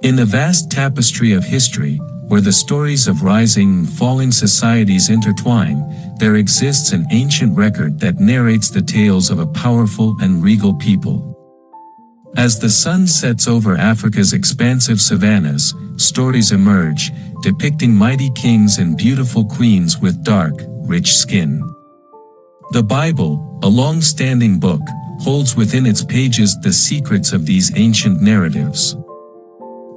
In the vast tapestry of history, where the stories of rising and falling societies intertwine, there exists an ancient record that narrates the tales of a powerful and regal people. As the sun sets over Africa's expansive savannas, stories emerge, depicting mighty kings and beautiful queens with dark, rich skin. The Bible, a long-standing book, holds within its pages the secrets of these ancient narratives.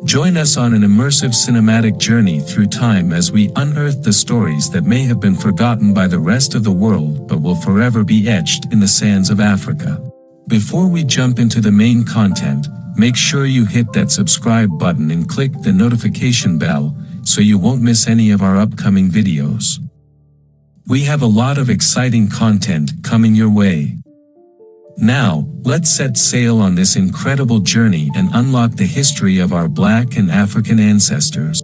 Join us on an immersive cinematic journey through time as we unearth the stories that may have been forgotten by the rest of the world but will forever be etched in the sands of Africa. Before we jump into the main content, make sure you hit that subscribe button and click the notification bell so you won't miss any of our upcoming videos. We have a lot of exciting content coming your way. Now, let's set sail on this incredible journey and unlock the history of our Black and African ancestors.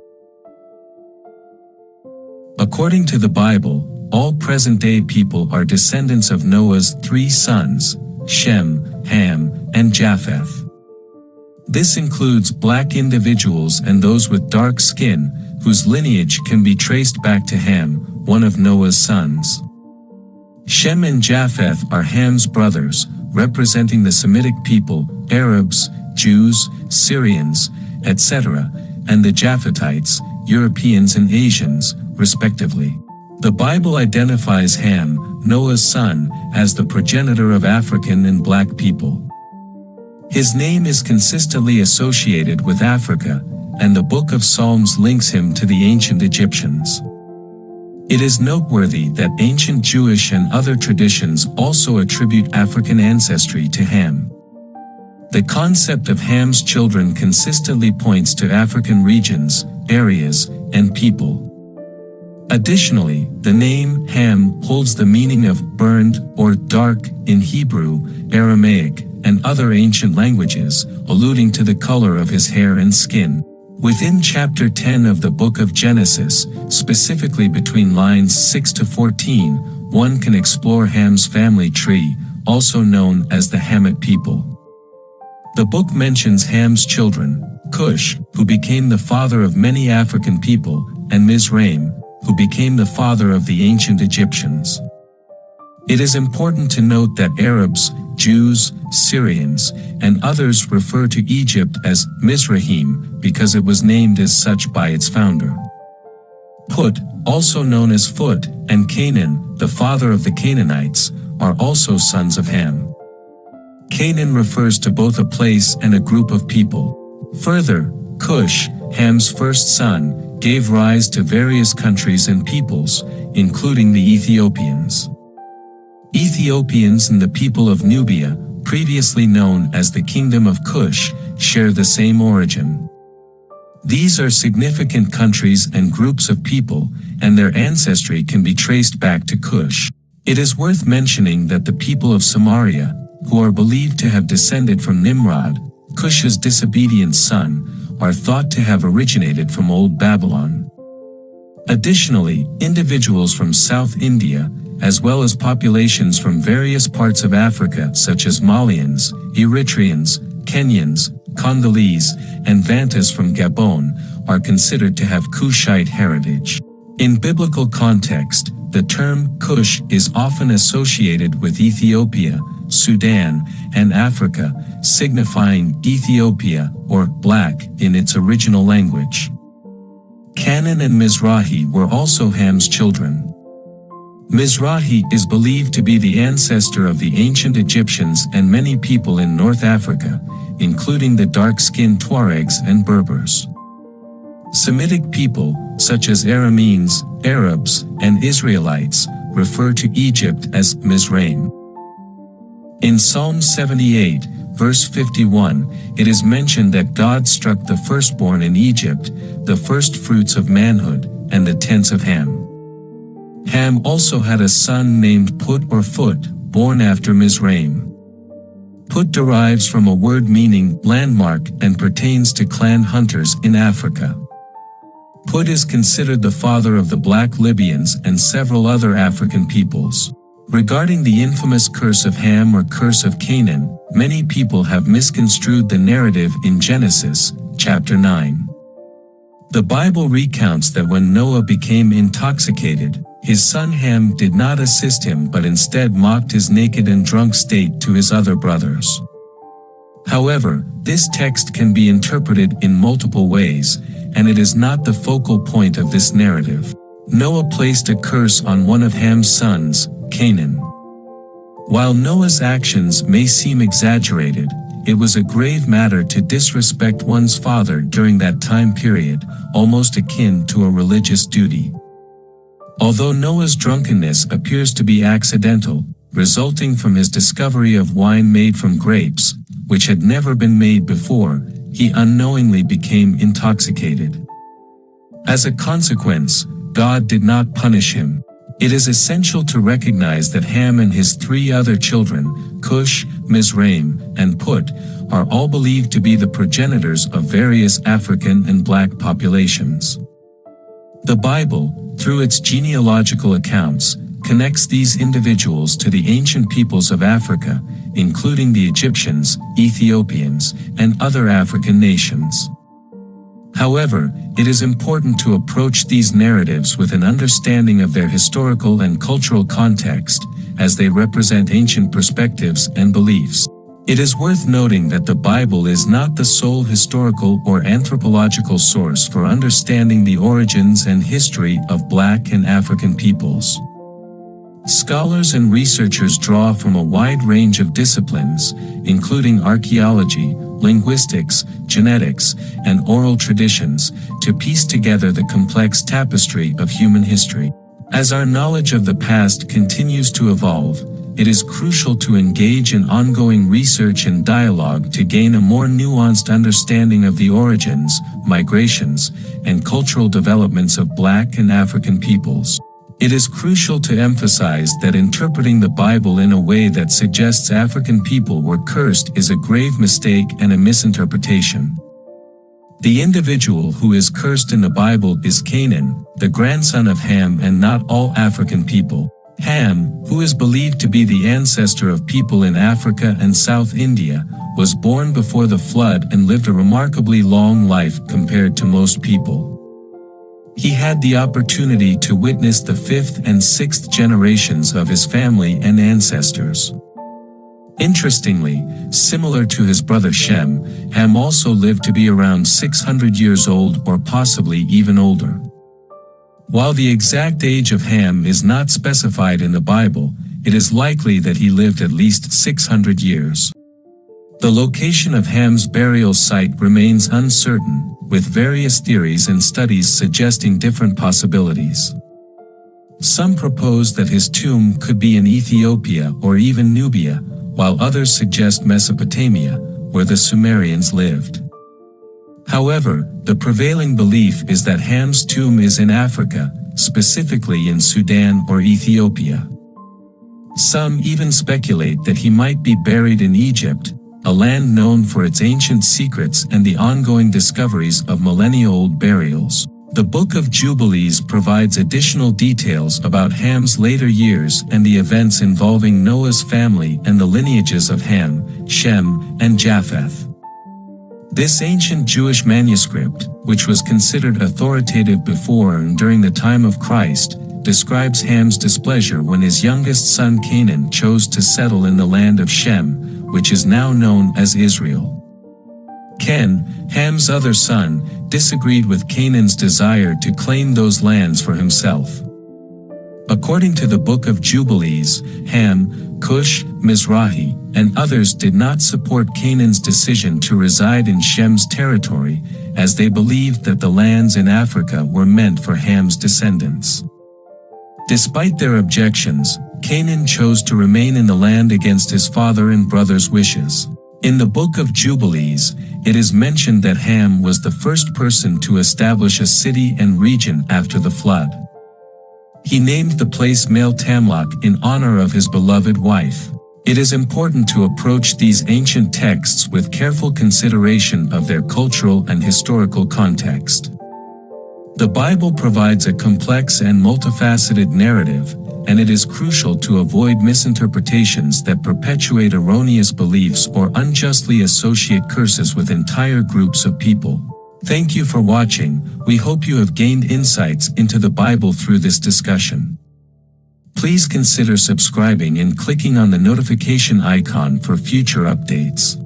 According to the Bible, all present-day people are descendants of Noah's 3 sons, Shem, Ham, and Japheth. This includes black individuals and those with dark skin, whose lineage can be traced back to Ham, one of Noah's sons. Shem and Japheth are Ham's brothers, representing the Semitic people, Arabs, Jews, Syrians, etc., and the Japhethites, Europeans and Asians, respectively. The Bible identifies Ham, Noah's son, as the progenitor of African and black people. His name is consistently associated with Africa, and the Book of Psalms links him to the ancient Egyptians. It is noteworthy that ancient Jewish and other traditions also attribute African ancestry to Ham. The concept of Ham's children consistently points to African regions, areas, and people. Additionally, the name Ham holds the meaning of burned or dark in Hebrew, Aramaic, and other ancient languages, alluding to the color of his hair and skin. Within chapter 10 of the book of Genesis, specifically between lines 6 to 14, one can explore Ham's family tree, also known as the Hamite people. The book mentions Ham's children, Cush, who became the father of many African people, and Mizraim, who became the father of the ancient Egyptians. It is important to note that Arabs, Jews, Syrians, and others refer to Egypt as Mizraim because it was named as such by its founder. Put, also known as Phut, and Canaan, the father of the Canaanites, are also sons of Ham. Canaan refers to both a place and a group of people. Further, Cush, Ham's first son, gave rise to various countries and peoples, including the Ethiopians. Ethiopians and the people of Nubia, previously known as the Kingdom of Cush, share the same origin. These are significant countries and groups of people, and their ancestry can be traced back to Cush. It is worth mentioning that the people of Samaria, who are believed to have descended from Nimrod, Cush's disobedient son, are thought to have originated from Old Babylon. Additionally, individuals from South India, as well as populations from various parts of Africa such as Malians, Eritreans, Kenyans, Congolese, and Vantas from Gabon, are considered to have Kushite heritage. In biblical context, the term Cush is often associated with Ethiopia, Sudan, and Africa, signifying Ethiopia or black in its original language. Canaan and Mizrahi were also Ham's children. Mizrahi is believed to be the ancestor of the ancient Egyptians and many people in North Africa, including the dark-skinned Tuaregs and Berbers. Semitic people, such as Arameans, Arabs, and Israelites, refer to Egypt as Mizraim. In Psalm 78, verse 51, it is mentioned that God struck the firstborn in Egypt, the first fruits of manhood, and the tents of Ham. Ham also had a son named Put or Phut, born after Mizraim. Put derives from a word meaning landmark and pertains to clan hunters in Africa. Put is considered the father of the Black Libyans and several other African peoples. Regarding the infamous curse of Ham or curse of Canaan, many people have misconstrued the narrative in Genesis, chapter 9. The Bible recounts that when Noah became intoxicated, his son Ham did not assist him but instead mocked his naked and drunk state to his other brothers. However, this text can be interpreted in multiple ways, and it is not the focal point of this narrative. Noah placed a curse on one of Ham's sons, Canaan. While Noah's actions may seem exaggerated, it was a grave matter to disrespect one's father during that time period, almost akin to a religious duty. Although Noah's drunkenness appears to be accidental, resulting from his discovery of wine made from grapes, which had never been made before, he unknowingly became intoxicated. As a consequence, God did not punish him. It is essential to recognize that Ham and his 3 other children, Cush, Mizraim, and Put, are all believed to be the progenitors of various African and black populations. The Bible, through its genealogical accounts, connects these individuals to the ancient peoples of Africa, including the Egyptians, Ethiopians, and other African nations. However, it is important to approach these narratives with an understanding of their historical and cultural context, as they represent ancient perspectives and beliefs. It is worth noting that the Bible is not the sole historical or anthropological source for understanding the origins and history of Black and African peoples. Scholars and researchers draw from a wide range of disciplines, including archaeology, linguistics, genetics, and oral traditions, to piece together the complex tapestry of human history. As our knowledge of the past continues to evolve, it is crucial to engage in ongoing research and dialogue to gain a more nuanced understanding of the origins, migrations, and cultural developments of Black and African peoples. It is crucial to emphasize that interpreting the Bible in a way that suggests African people were cursed is a grave mistake and a misinterpretation. The individual who is cursed in the Bible is Canaan, the grandson of Ham, and not all African people. Ham, who is believed to be the ancestor of people in Africa and South India, was born before the flood and lived a remarkably long life compared to most people. He had the opportunity to witness the 5th and 6th generations of his family and ancestors. Interestingly, similar to his brother Shem, Ham also lived to be around 600 years old or possibly even older. While the exact age of Ham is not specified in the Bible, it is likely that he lived at least 600 years. The location of Ham's burial site remains uncertain, with various theories and studies suggesting different possibilities. Some propose that his tomb could be in Ethiopia or even Nubia, while others suggest Mesopotamia, where the Sumerians lived. However, the prevailing belief is that Ham's tomb is in Africa, specifically in Sudan or Ethiopia. Some even speculate that he might be buried in Egypt, a land known for its ancient secrets and the ongoing discoveries of millennia-old burials. The Book of Jubilees provides additional details about Ham's later years and the events involving Noah's family and the lineages of Ham, Shem, and Japheth. This ancient Jewish manuscript, which was considered authoritative before and during the time of Christ, describes Ham's displeasure when his youngest son Canaan chose to settle in the land of Shem, which is now known as Israel. Ken, Ham's other son, disagreed with Canaan's desire to claim those lands for himself. According to the Book of Jubilees, Ham, Cush, Mizrahi, and others did not support Canaan's decision to reside in Shem's territory, as they believed that the lands in Africa were meant for Ham's descendants. Despite their objections, Canaan chose to remain in the land against his father and brother's wishes. In the Book of Jubilees, it is mentioned that Ham was the first person to establish a city and region after the flood. He named the place Mel Tamlach in honor of his beloved wife. It is important to approach these ancient texts with careful consideration of their cultural and historical context. The Bible provides a complex and multifaceted narrative, and it is crucial to avoid misinterpretations that perpetuate erroneous beliefs or unjustly associate curses with entire groups of people. Thank you for watching. We hope you have gained insights into the Bible through this discussion. Please consider subscribing and clicking on the notification icon for future updates.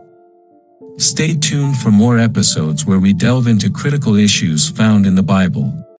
Stay tuned for more episodes where we delve into critical issues found in the Bible.